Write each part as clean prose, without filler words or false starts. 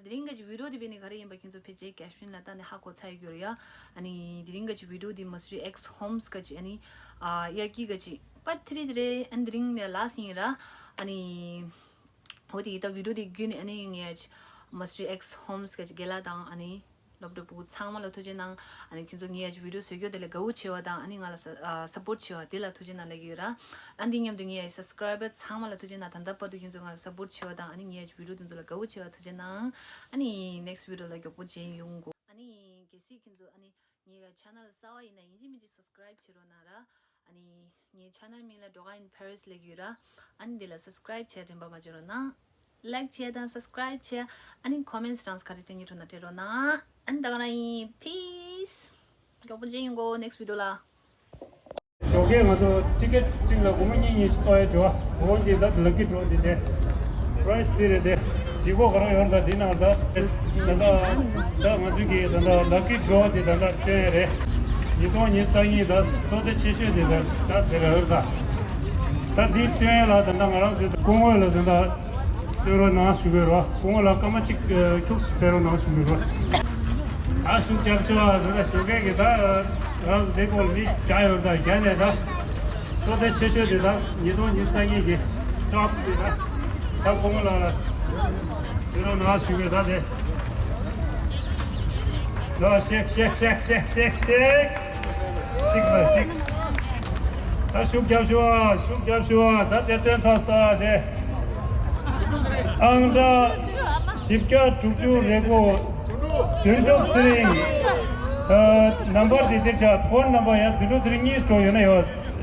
드링가지 위로디 베니 가리 임바 킨조 페이지 캐슈인 라타네 하고 차이교리야 아니 드링가지 위로디 머스리 엑스 홈스까지 아니 야기가지 part-3 안 드링네 라싱이라 아니 어디 더 위로디 균 아니 잉야지 머스리 엑스 홈스까지 gel라당 아니 럽도 부고 상말로 투진낭 아니 킨조 잉야지 위로 수교들 가우치와당 아니 갈라 서포트 치와 딜라 투진나 레기라 안딩염 등이야 subscribe 상말로 투진나 단답도 킨조 갈 서포트 치와당 아니 잉야지 위로 든들 가우치와 투진낭 아니 next video like 보지 용고 아니 게시 킨조 아니 니가 채널 사와이나 인지미지 subscribe 치로나라 아니 니 채널 밀라 Dolkerin Paris 레기라 아니 딜라 subscribe 치야든 바마지로나 like 치야단 subscribe 치야 아니 comments dance 가리든 이로나 테로나 안다가나이 peace 여보지 용고 next video 라 저게 맞아 티켓 찍으려 고민이 있어야 좋아 뭔지 다 럭키 들어오는데 프라이스 드려야 지고 가라 연다 디나다 나 맞게 나 럭키 들어오지 나 chơi 이거 니상이다 소대 치셔야 다 들어가 다 디테일라 단다가라 공원을 단다 들어 나수거라 공원을 까마치 격스 배로 나수거라 아주 잡죠 저게다 raz dekol mi chai orda gane da so de cheshe de da nido nisagi ge top de da ta komola pero na suge da de no shek ta shuk jab da ten sasta de anda shipka tuju rego Dundok sering number detail phone number ya dulu sering is to yo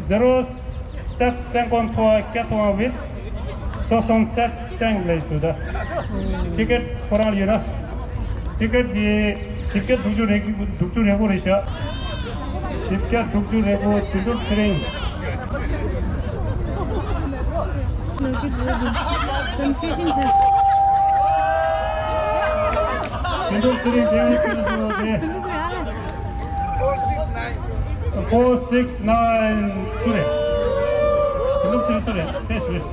0753 with 67 les to da ticket for all you know ticket di ticket duju rego resha ticket duju rego dulu sering confusion dulu sering dia 469 Sure. Look to Sure. Yes, yes.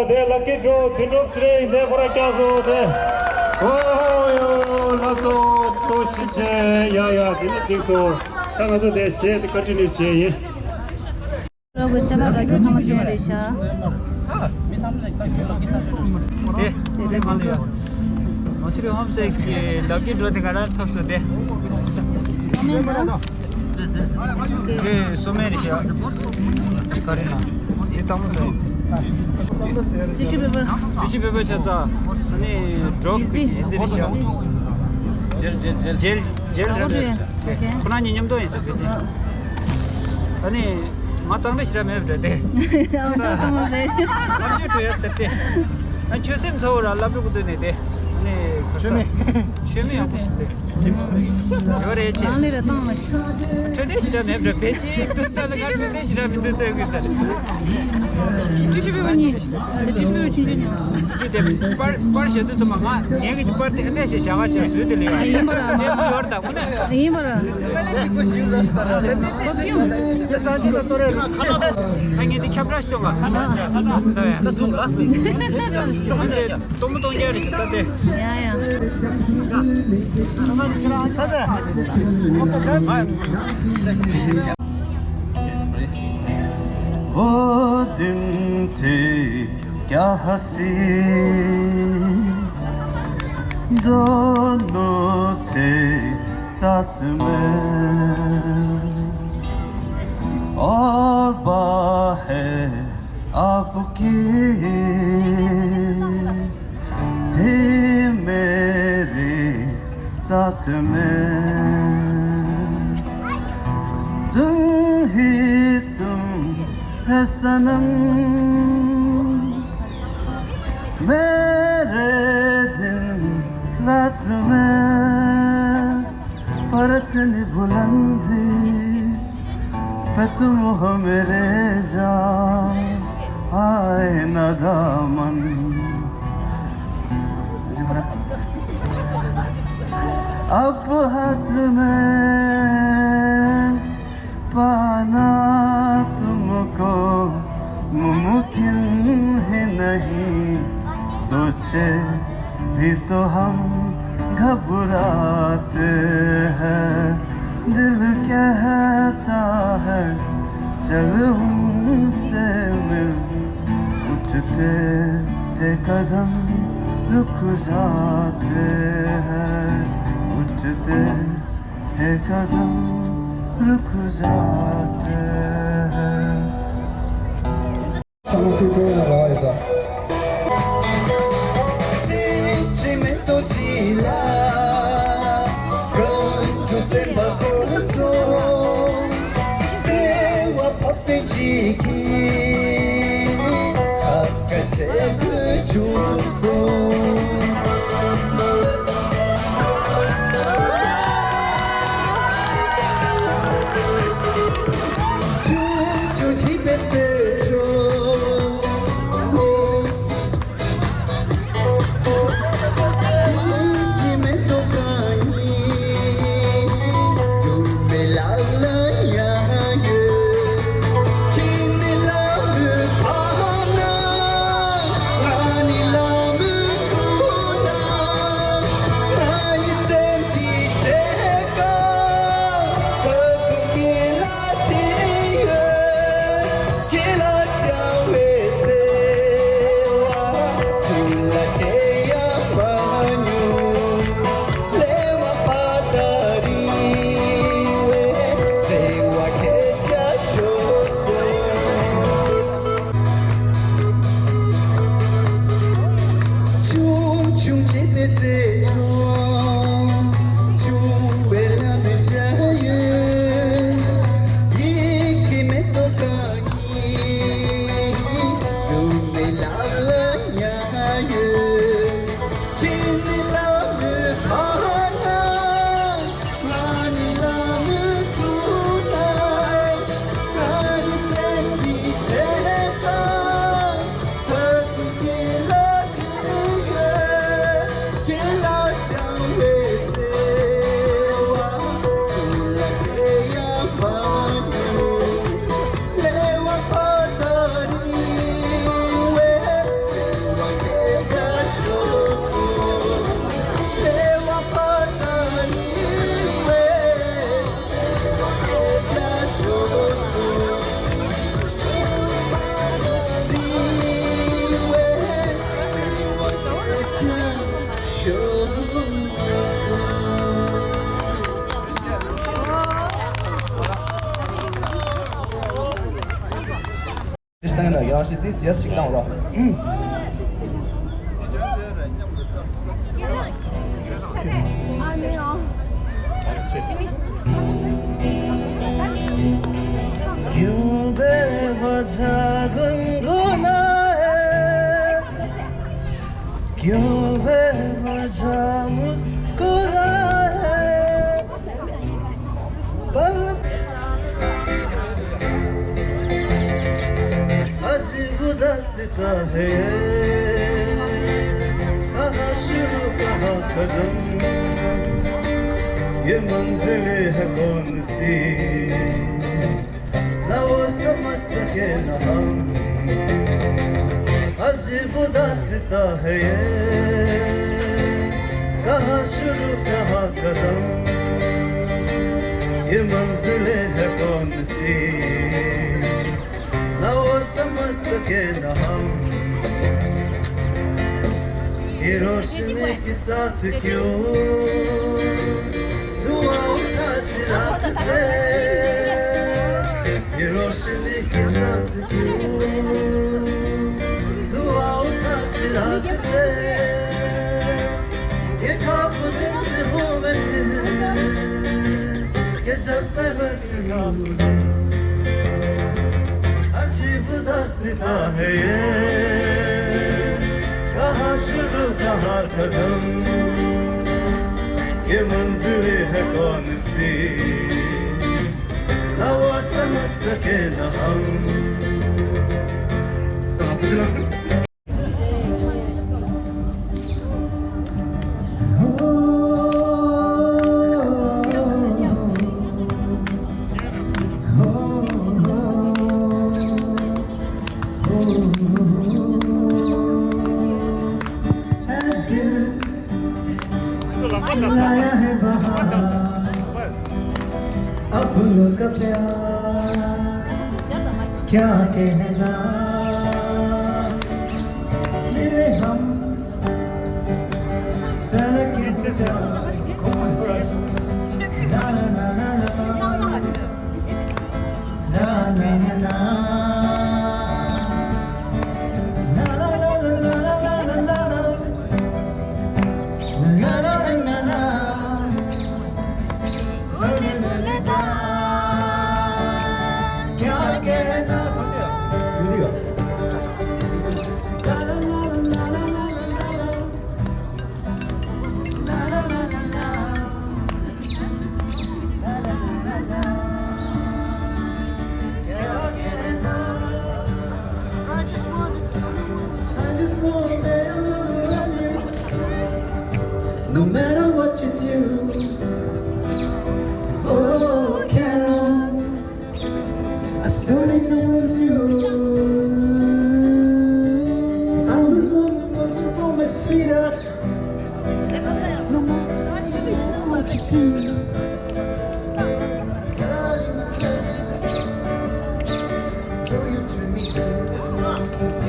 They lucky draw. They look three. They for a caso. Oh, not so chiche. Yeah. Didn't think so. Come on, they say the continue change. 여러분 제가 라이브 한번 해주셔. 네, 맞네요. 머시리 홈세이크 럭키 드로 대가라 탑스데. 그 소메리시아 카리나 이 장소에 지시베베 찾아 아니 드롭 인디리시아 젤 코난 이념도 있어 그지 아니 마땅히 싫으면 되대 삼주 줘야 돼 아니 주심 서울 알라브고도 내대 아니 취미 하고 싶대 요래지 아니라 너무 트레디셔널 맵 페이지 끝나는 거 트레디셔널 민들서 여기 있어 주시베니 주시베 진짜냐 이제 пар셔도 좀 막아 얘기 좀 parte 안에서 샤가지 수들이야 내가 요르다 오늘 이거라 아니 캡라스 동아 나 동아 근데 너무 동자리 있었대 야야 가자 वो दिन थे क्या हंसी दोनों थे साथ में और बाहें आपकी थी मेरे साथ में तुम ही तुम है सनम मेरे दिन रात में परतन बुलंदी पे तुम हो मेरे जान आए न दामन अब हाथ में पाना तुमको मुमकिन ही नहीं सोचे भी तो हम घबराते हैं दिल कहता है चल हमसे मिल उठते थे कदम रुक जाते हैं उठते थे कदम रुक जाते हैं sentimento de lá pronto sem bagunço seu aporte de que a cadeira de Ja, shit, this yes, 식당 오라. क्यों बेवजह गुनगुनाए क्यों बेवजह मुस्कुराए पल अजीब दास्तां है कहाँ शुरू कहाँ कदम ये मंजिलें है कौन सी ना वो समझ सके ना हम अजीब दास्तां है ये कहाँ शुरू कहाँ कदम ये मंजिलें है कौन सी ना वो समझ सके ना हम ये रोशनी के साथ क्यों धुआं उठा चिराग से ये रोशनी के साथ क्यों धुआं उठा चिराग से ये छाप देते हो मैं कि जब से अजीब दास्तां है ये कहाँ शुरू कहाँ कदम ये मंजिलें है कौन सी ना वो समझ सके ना हम लाया है बहार अपनों का प्यार क्या कहना मिले हम सड़क इंतजार ना ना ना ना ना ना ना No matter what you do, oh Carol, I still need to lose you. I was once for my sweetheart. No matter what you do. Though you treat me good,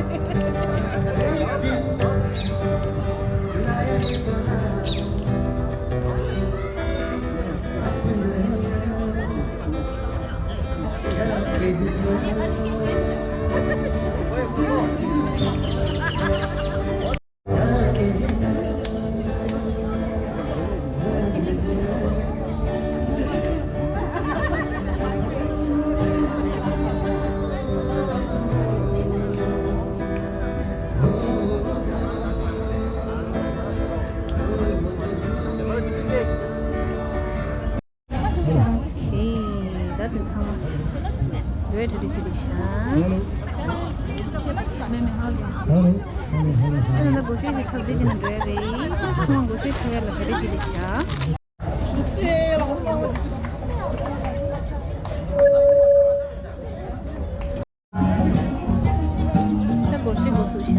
Where to this edition? 나 곳에 가지는 데래. 그만 곳에 가야 되겠지야. 나 곳에 못 주셔.